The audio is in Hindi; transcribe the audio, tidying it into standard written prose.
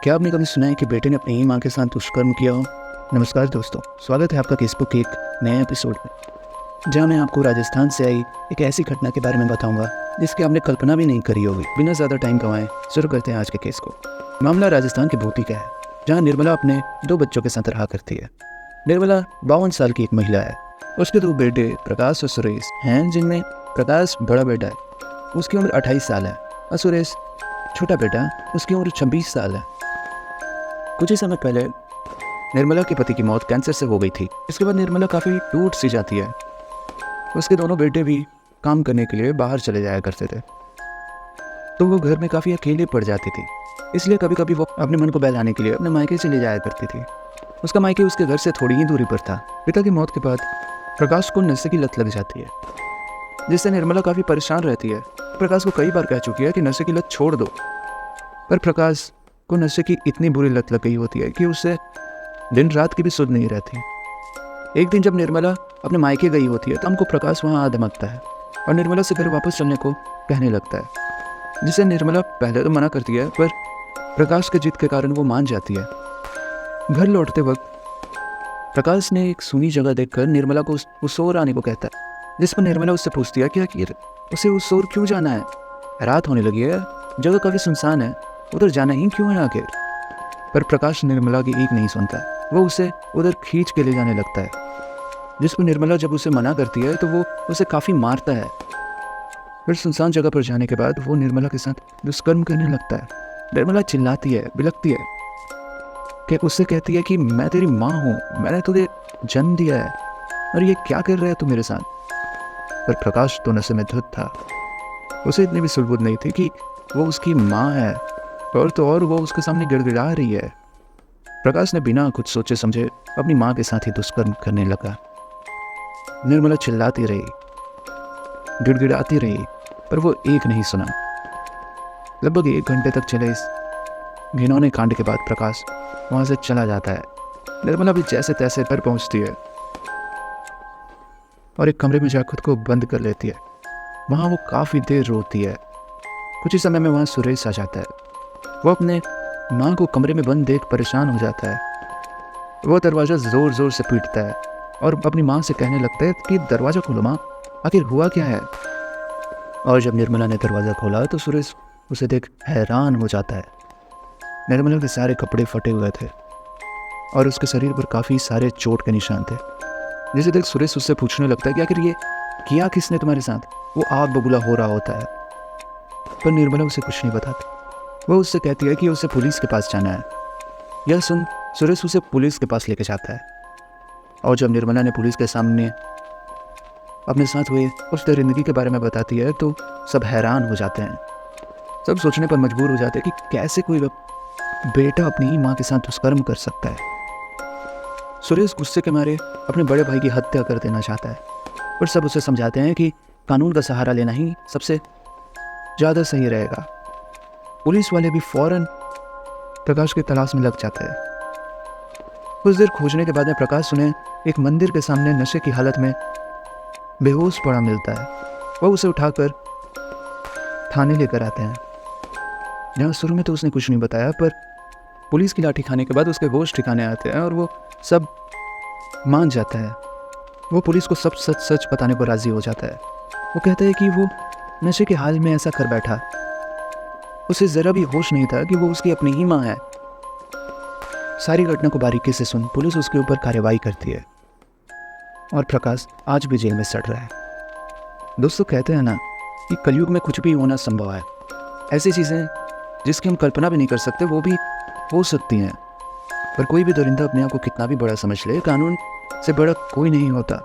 क्या आपने कभी सुना है कि बेटे ने अपनी ही माँ के साथ दुष्कर्म किया हो? नमस्कार दोस्तों, स्वागत है आपका केसबुक के एक नए एपिसोड में, जहाँ मैं आपको राजस्थान से आई एक ऐसी घटना के बारे में बताऊंगा जिसकी आपने कल्पना भी नहीं करी होगी। बिना ज़्यादा टाइम गंवाए शुरू करते हैं आज के केस को। मामला राजस्थान के भूती का है, जहाँ निर्मला अपने 2 बच्चों के साथ रहा करती है। निर्मला 52 साल की एक महिला है। उसके 2 बेटे प्रकाश और सुरेश हैं, जिनमें प्रकाश बड़ा बेटा है, उसकी उम्र 28 साल है, और सुरेश छोटा बेटा, उसकी उम्र 26 साल है। कुछ ही समय पहले निर्मला के पति की मौत कैंसर से हो गई थी। इसके बाद निर्मला काफ़ी टूट सी जाती है। उसके दोनों बेटे भी काम करने के लिए बाहर चले जाया करते थे, तो वो घर में काफ़ी अकेले पड़ जाती थी। इसलिए कभी कभी वो अपने मन को बहलाने के लिए अपने मायके चले जाया करती थी। उसका मायके उसके घर से थोड़ी ही दूरी पर था। पिता की मौत के बाद प्रकाश को नशे की लत लग जाती है, जिससे निर्मला काफ़ी परेशान रहती है। प्रकाश को कई बार कह चुकी है कि नशे की लत छोड़ दो, पर प्रकाश को नशे की इतनी बुरी लत लग गई होती है कि उससे दिन रात की भी सुध नहीं रहती। एक दिन जब निर्मला अपने मायके गई होती है तो हमको प्रकाश वहाँ आ धमकता है और निर्मला से घर वापस चलने को कहने लगता है, जिसे निर्मला पहले तो मना करती है, पर प्रकाश के जिद के कारण वो मान जाती है। घर लौटते वक्त प्रकाश ने एक सूनी जगह देखकर निर्मला को उस ओर आने को कहता है, जिस पर निर्मला उससे पूछती है कि आखिर उसे उस ओर क्यों जाना है। रात होने लगी है, जगह काफ़ी सुनसान है, उधर जाना ही क्यों है आखिर। पर प्रकाश निर्मला की एक नहीं सुनता। वो उसे उधर खींच के ले जाने लगता है, जिस पर निर्मला जब उसे मना करती है तो वो उसे काफ़ी मारता है। फिर सुनसान जगह पर जाने के बाद वो निर्मला के साथ दुष्कर्म करने लगता है। निर्मला चिल्लाती है, बिलखती है, कि उससे कहती है कि मैं तेरी माँ हूँ, मैंने तुझे जन्म दिया है, और ये क्या कर रहा है तू मेरे साथ। पर प्रकाश तो नशे में धुत था। उसे इतनी भी सुलबुद्ध नहीं थी कि वो उसकी माँ है, और तो और वो उसके सामने गिड़गिड़ा रही है। प्रकाश ने बिना कुछ सोचे समझे अपनी माँ के साथ ही दुष्कर्म करने लगा। निर्मला चिल्लाती रही, गिड़गिड़ाती रही, पर वो एक नहीं सुना। लगभग 1 घंटे तक चले इस घिनौने कांड के बाद प्रकाश वहाँ से चला जाता है। निर्मला भी जैसे तैसे घर पहुँचती है और एक कमरे में जाकर खुद को बंद कर लेती है। वहाँ वो काफ़ी देर रोती है। कुछ ही समय में वहाँ सुरेश आ जाता है। वो अपने माँ को कमरे में बंद देख परेशान हो जाता है। वो दरवाज़ा ज़ोर ज़ोर से पीटता है और अपनी माँ से कहने लगता है कि दरवाज़ा खोलो माँ, आखिर हुआ क्या है। और जब निर्मला ने दरवाज़ा खोला तो सुरेश उसे देख हैरान हो जाता है। निर्मला के सारे कपड़े फटे हुए थे और उसके शरीर पर काफ़ी सारे चोट के निशान थे, जिसे देख सुरेश उससे पूछने लगता है कि आखिर ये किया किसने तुम्हारे साथ। वो आग बबूला हो रहा होता है, पर निर्मला उसे कुछ नहीं बताती। वो उससे कहती है कि उसे पुलिस के पास जाना है। यह सुन सुरेश उसे पुलिस के पास लेके जाता है, और जब निर्मला ने पुलिस के सामने अपने साथ हुए उस दरिंदगी के बारे में बताती है तो सब हैरान हो जाते हैं। सब सोचने पर मजबूर हो जाते हैं कि कैसे कोई बेटा अपनी ही माँ के साथ दुष्कर्म कर सकता है। सुरेश गुस्से के मारे अपने बड़े भाई की हत्या कर देना चाहता है, पर सब उसे समझाते हैं कि कानून का सहारा लेना ही सबसे ज़्यादा सही रहेगा। पुलिस वाले भी फौरन प्रकाश की तलाश में लग जाते हैं। कुछ देर खोजने के बाद में प्रकाश उन्हें एक मंदिर के सामने नशे की हालत में बेहोश पड़ा मिलता है। वह उसे उठाकर थाने लेकर आते हैं, जहाँ शुरू में तो उसने कुछ नहीं बताया, पर पुलिस की लाठी खाने के बाद उसके होश ठिकाने आते हैं और वो सब मान जाता है। वो पुलिस को सब सच सच बताने पर राजी हो जाता है। वो कहता है कि वो नशे के हाल में ऐसा कर बैठा, उसे ज़रा भी होश नहीं था कि वो उसकी अपनी ही माँ है। सारी घटना को बारीकी से सुन पुलिस उसके ऊपर कार्रवाई करती है, और प्रकाश आज भी जेल में सड़ रहा है। दोस्तों, कहते हैं ना कि कलयुग में कुछ भी होना संभव है। ऐसी चीज़ें जिसकी हम कल्पना भी नहीं कर सकते वो भी हो सकती हैं। पर कोई भी दरिंदा अपने आप को कितना भी बड़ा समझ ले, कानून से बड़ा कोई नहीं होता।